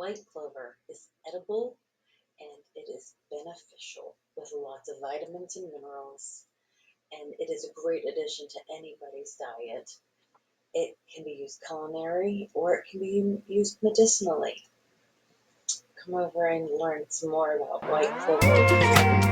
White clover is edible and it is beneficial with lots of vitamins and minerals, and it is a great addition to anybody's diet. It can be used culinary or it can be used medicinally. Come over and learn some more about white clover.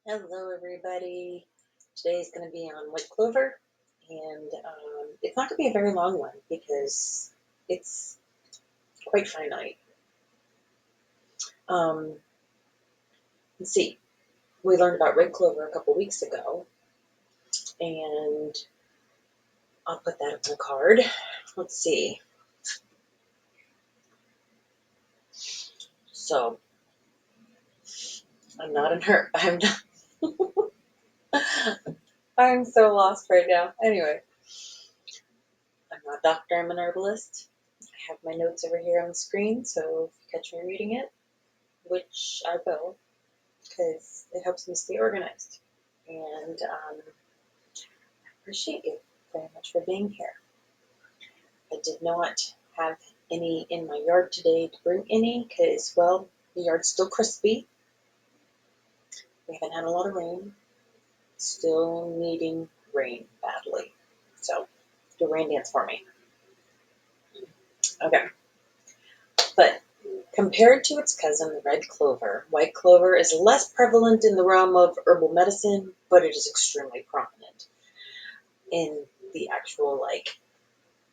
Hello, everybody. Today is going to be on white clover, and it's not going to be a very long one because it's quite finite. Um, let's see. We learned about red clover a couple weeks ago, and I'll put that up on a card. Let's see. So I'm not in her. I'm not. I'm so lost right now. Anyway, I'm not a doctor. I'm an herbalist. I have my notes over here on the screen, so if you catch me reading it, which I will, because it helps me stay organized. And I appreciate you very much for being here. I did not have any in my yard today to bring any because, well, the yard's still crispy. We haven't had a lot of rain. Still needing rain badly. So, do a rain dance for me. Okay. But compared to its cousin, the red clover, white clover is less prevalent in the realm of herbal medicine, but it is extremely prominent in the actual,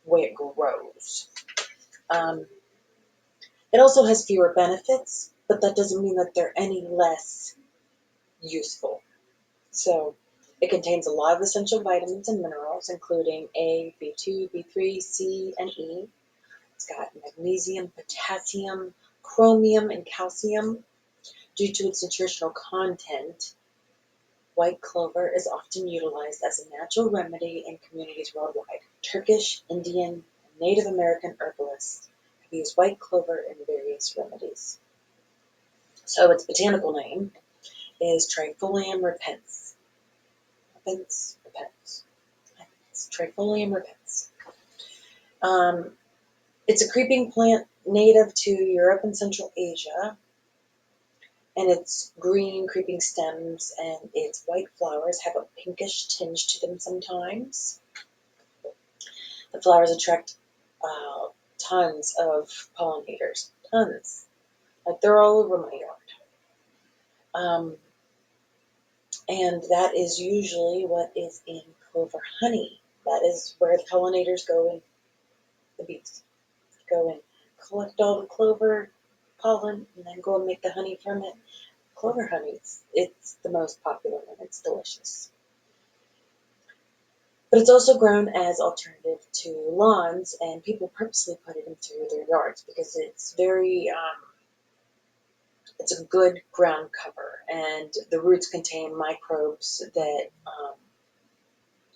way it grows. It also has fewer benefits, but that doesn't mean that they're any less useful. So it contains a lot of essential vitamins and minerals, including A, B2, B3, C, and E. It's got magnesium, potassium, chromium, and calcium. Due to its nutritional content, white clover is often utilized as a natural remedy in communities worldwide. Turkish, Indian, and Native American herbalists have used white clover in various remedies. So its botanical name is Trifolium repens. Repens. Trifolium repens. It's a creeping plant native to Europe and Central Asia, and its green creeping stems and its white flowers have a pinkish tinge to them sometimes. The flowers attract tons of pollinators. Tons. Like they're all over my yard. And that is usually what is in clover honey. That is where the pollinators go in, the bees go and collect all the clover pollen and then go and make the honey from it. Clover honey, it's the most popular one. It's delicious. But it's also grown as alternative to lawns, and people purposely put it into their yards because it's it's a good ground cover, and the roots contain microbes that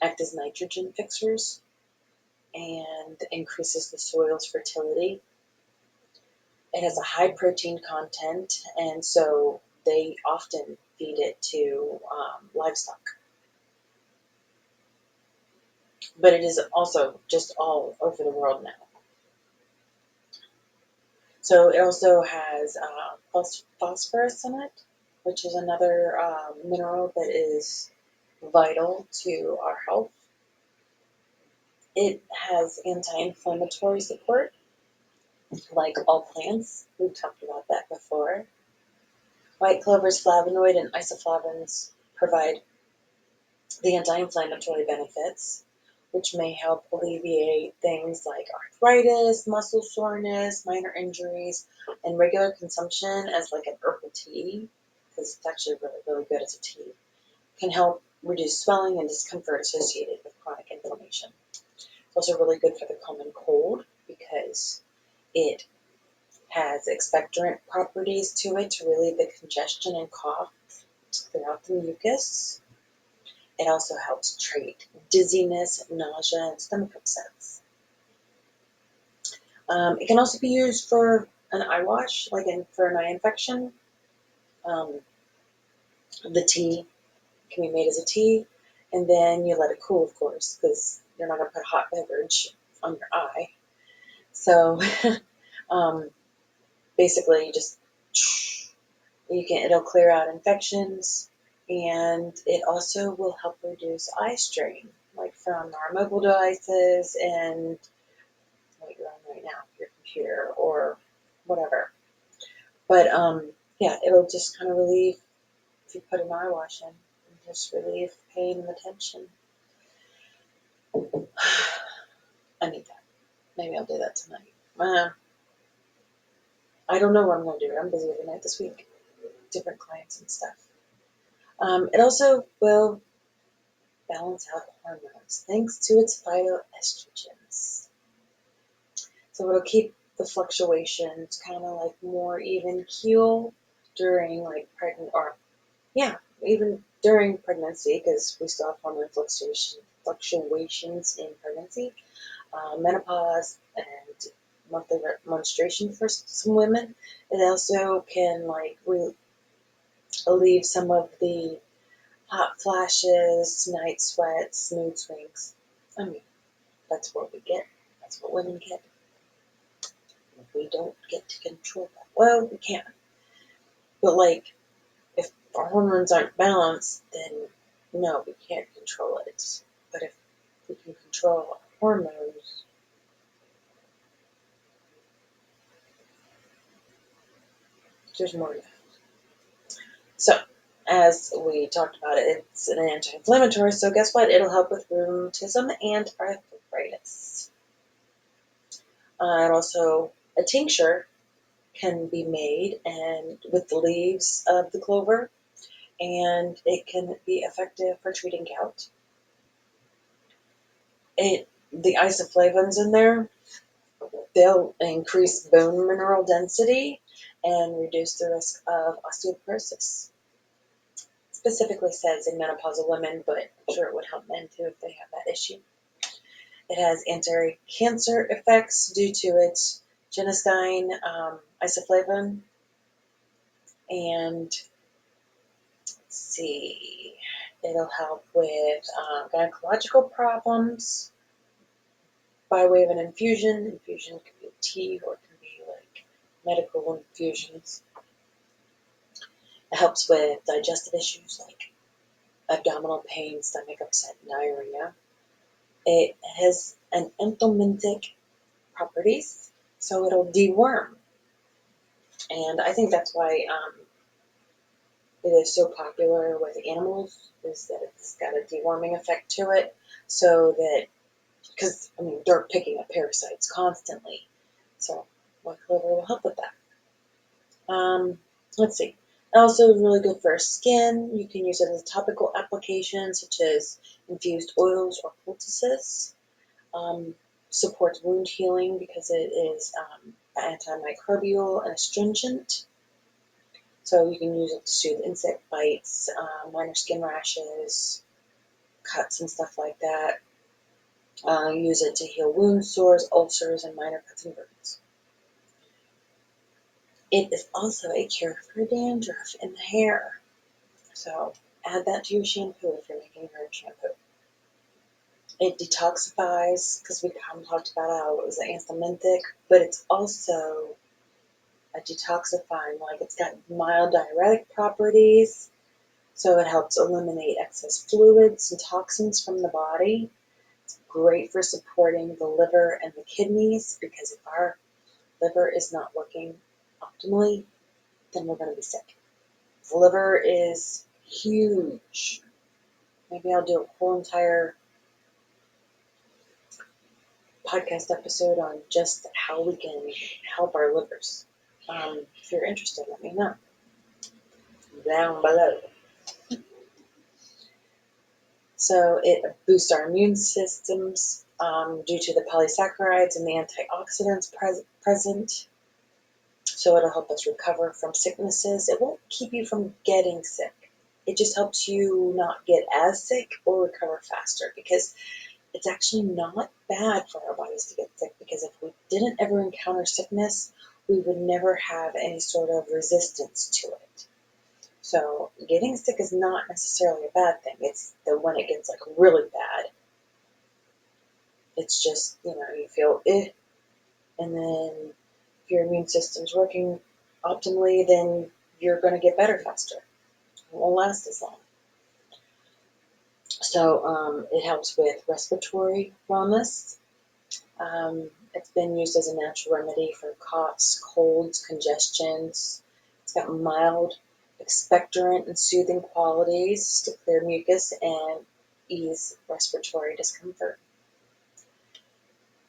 act as nitrogen fixers and increases the soil's fertility. It has a high protein content, and so they often feed it to livestock. But it is also just all over the world now. So it also has phosphorus in it, which is another mineral that is vital to our health. It has anti-inflammatory support, like all plants. We've talked about that before. White clover's flavonoid and isoflavones provide the anti-inflammatory benefits, which may help alleviate things like arthritis, muscle soreness, minor injuries, and regular consumption as like an herbal tea, because it's actually really, really good as a tea, can help reduce swelling and discomfort associated with chronic inflammation. It's also really good for the common cold because it has expectorant properties to it to relieve the congestion and cough, to clear out the mucus. It also helps treat dizziness, nausea, and stomach upsets. It can also be used for an eye wash, for an eye infection. Um, the tea can be made as a tea, and then you let it cool, of course, because you're not going to put a hot beverage on your eye. So um, basically, it'll clear out infections, and it also will help reduce eye strain, like from our mobile devices and what you're on right now, your computer or whatever. But yeah, it'll just kind of relieve if you put an eye wash in, and just relieve pain and the tension. I need that. Maybe I'll do that tonight. I don't know what I'm going to do. I'm busy every night this week, different clients and stuff. It also will balance out hormones thanks to its phytoestrogens. So it'll keep the fluctuations kind of like more even keel during even during pregnancy, because we still have hormone fluctuations in pregnancy, menopause, and monthly menstruation for some women. It also can relieve some of the hot flashes, night sweats, mood swings. I mean, that's what we get. That's what women get. We don't get to control that. Well, we can. But if our hormones aren't balanced, then no, we can't control it. But if we can control our hormones, there's more to that. So, as we talked about it, it's an anti-inflammatory, so guess what? It'll help with rheumatism and arthritis. And also, a tincture can be made and with the leaves of the clover, and it can be effective for treating gout. The isoflavones in there, they'll increase bone mineral density and reduce the risk of osteoporosis. Specifically says in menopausal women, but I'm sure it would help men too if they have that issue. It has anti-cancer effects due to its genistein isoflavone, and let's see, it'll help with gynecological problems by way of an infusion. Infusion can be tea or it can be like medical infusions. It helps with digestive issues like abdominal pain, stomach upset, diarrhea. It has an anthelmintic properties, so it'll deworm. And I think that's why it is so popular with animals, is that it's got a deworming effect to it, so that, because, I mean, they're picking up parasites constantly. So white clover will help with that. Let's see. Also really good for skin. You can use it as a topical application, such as infused oils or poultices. Supports wound healing because it is antimicrobial and astringent. So you can use it to soothe insect bites, minor skin rashes, cuts and stuff like that. Use it to heal wounds, sores, ulcers, and minor cuts and burns. It is also a cure for dandruff in the hair. So add that to your shampoo if you're making your own shampoo. It detoxifies, because we kind of talked about how it was anthelmintic, but it's also a detoxifying, it's got mild diuretic properties, so it helps eliminate excess fluids and toxins from the body. It's great for supporting the liver and the kidneys, because if our liver is not working optimally, then we're going to be sick. The liver is huge. Maybe I'll do a whole entire podcast episode on just how we can help our livers. If you're interested, let me know down below. So it boosts our immune systems due to the polysaccharides and the antioxidants present. So it'll help us recover from sicknesses. It won't keep you from getting sick. It just helps you not get as sick or recover faster, because it's actually not bad for our body bodies to get sick, because if we didn't ever encounter sickness, we would never have any sort of resistance to it. So getting sick is not necessarily a bad thing. It's the when it gets like really bad. It's just, you feel it, and then if your immune system's working optimally, then you're going to get better faster. It won't last as long. So it helps with respiratory wellness. It's been used as a natural remedy for coughs, colds, congestions. It's got mild expectorant and soothing qualities to clear mucus and ease respiratory discomfort.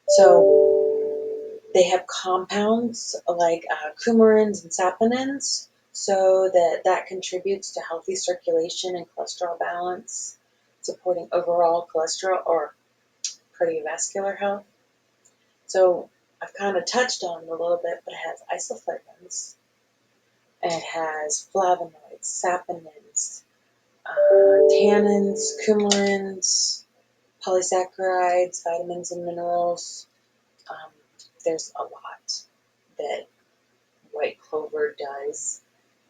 So they have compounds like coumarins and saponins, so that contributes to healthy circulation and cholesterol balance, supporting overall cholesterol or cardiovascular health. So I've kind of touched on it a little bit, but it has isoflavones, it has flavonoids, saponins, tannins, coumarins, polysaccharides, vitamins and minerals. Um, there's a lot that white clover does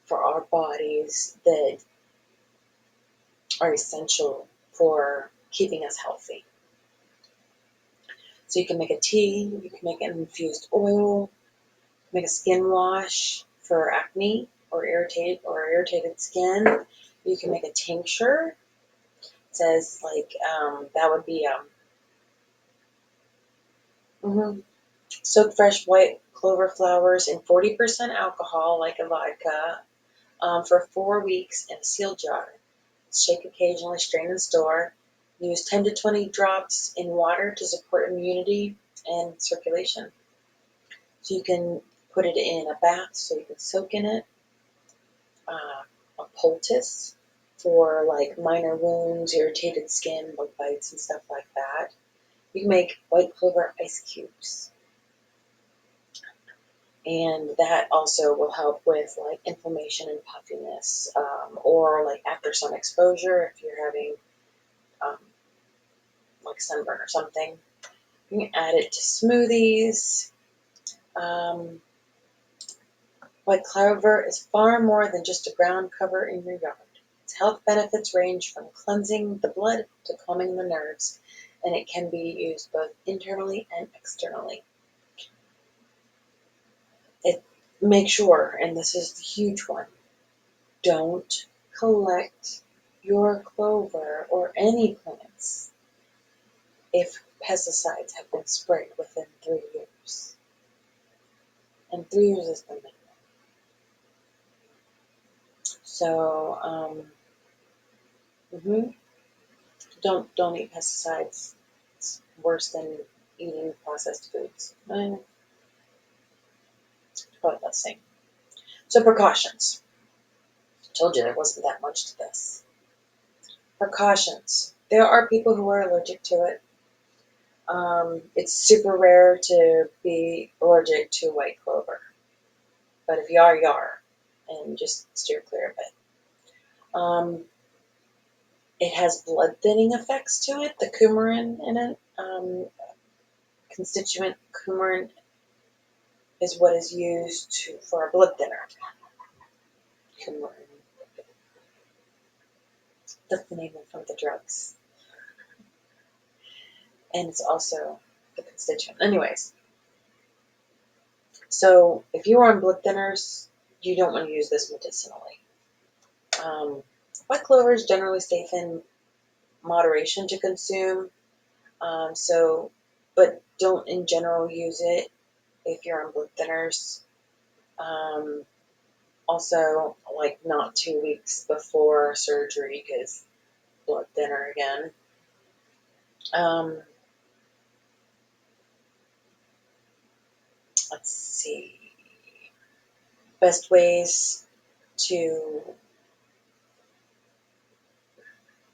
for our bodies that are essential for keeping us healthy. So you can make a tea, you can make an infused oil, make a skin wash for acne or irritated skin. You can make a tincture. It says that would be soak fresh white clover flowers in 40% alcohol, like a vodka, for 4 weeks in a sealed jar. Shake occasionally, strain and store. Use 10 to 20 drops in water to support immunity and circulation. So you can put it in a bath so you can soak in it. A poultice for like minor wounds, irritated skin, bug bites, and stuff like that. You can make white clover ice cubes. And that also will help with like inflammation and puffiness, or like after sun exposure, if you're having um, like sunburn or something. You can add it to smoothies. White clover is far more than just a ground cover in your yard. Its health benefits range from cleansing the blood to calming the nerves, and it can be used both internally and externally. Make sure, and this is the huge one, don't collect your clover or any plants if pesticides have been sprayed within 3 years. And 3 years is the minimum. So, don't eat pesticides. It's worse than eating processed foods. Probably the same. So precautions. I told you there wasn't that much to this. Precautions. There are people who are allergic to it. It's super rare to be allergic to white clover. But if you are, you are. And just steer clear of it. It has blood thinning effects to it. The coumarin in it, constituent coumarin, is what is used for a blood thinner. Coumarin. That's the name of the drugs. And it's also the constituent. Anyways, so if you're on blood thinners, you don't want to use this medicinally. White clover is generally safe in moderation to consume. But don't in general use it if you're on blood thinners. Also, like not 2 weeks before surgery, because blood thinner again. Let's see. Best ways to.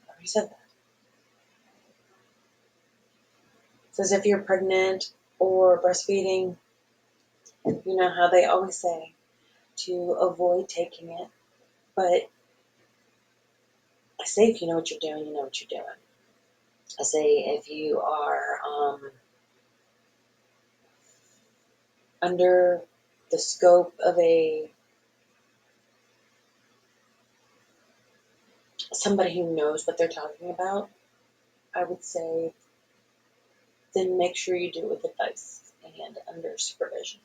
I already said that. It says if you're pregnant or breastfeeding, you know how they always say to avoid taking it. But I say if you know what you're doing, you know what you're doing. I say if you are under the scope of somebody who knows what they're talking about, I would say then make sure you do it with advice and under supervision.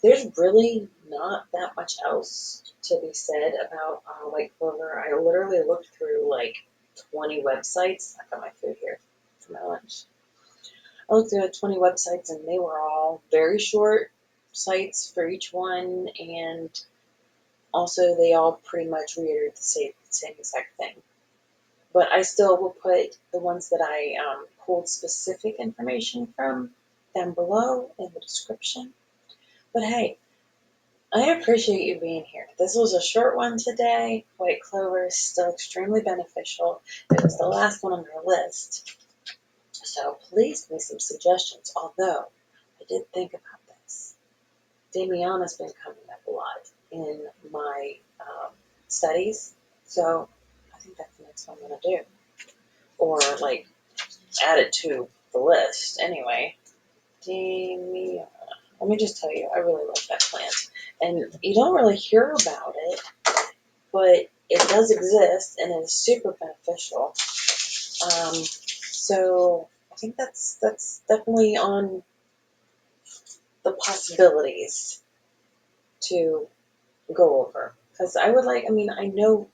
There's really not that much else to be said about White Clover. I literally looked through like 20 websites. I got my food here for my lunch. I looked through 20 websites and they were all very short sites for each one, and also they all pretty much reiterate the same exact thing. But I still will put the ones that I pulled specific information from down below in the description. But hey, I appreciate you being here. This was a short one today. White Clover is still extremely beneficial. It was the last one on our list. So please give me some suggestions. Although I did think about this. Damiana's been coming up a lot in my studies. So I think that's the next one I'm going to do. Or like add it to the list anyway. Damiana. Let me just tell you, I really like that plant. And you don't really hear about it, but it does exist and it's super beneficial. So I think that's definitely on the possibilities to go over. Because I know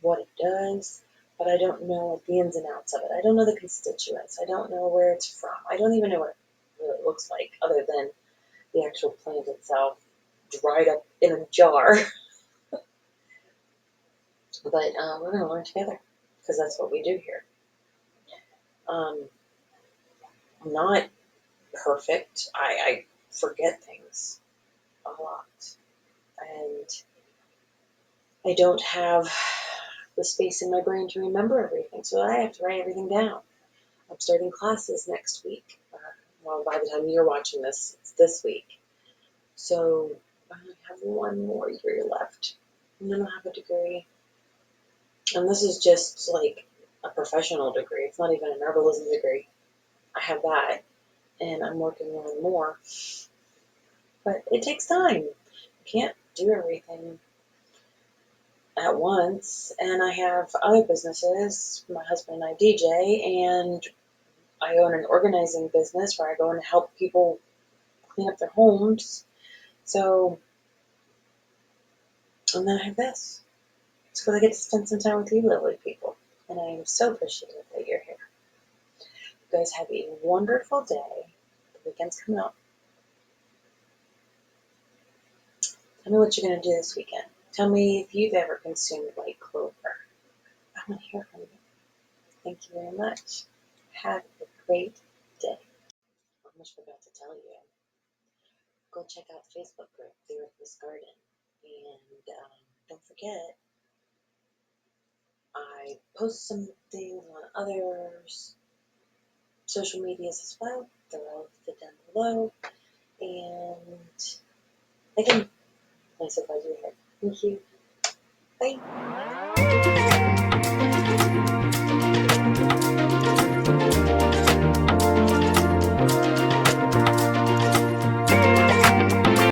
what it does, but I don't know the ins and outs of it. I don't know the constituents. I don't know where it's from. I don't even know what it really looks like other than the actual plant itself dried up in a jar. But we're going to learn together because that's what we do here. I'm not perfect. I forget things a lot. And I don't have the space in my brain to remember everything. So I have to write everything down. I'm starting classes next week. Well, by the time you're watching this, it's this week. So I only have one more year left. And then I'll have a degree. And this is just like a professional degree. It's not even an herbalism degree. I have that. And I'm working on more. But it takes time. You can't do everything at once. And I have other businesses. My husband and I DJ, and I own an organizing business where I go and help people clean up their homes. So, and then I have this. It's because I get to spend some time with you lovely people. And I am so appreciative that you're here. You guys have a wonderful day. The weekend's coming up. Tell me what you're going to do this weekend. Tell me if you've ever consumed white clover. I want to hear from you. Thank you very much. Have a great day. I almost forgot to tell you. Go check out the Facebook group, The Earthless Garden. And don't forget, I post some things on others social medias as well. They're all listed down below. And again, I'm so glad you're here. Thank you. Bye.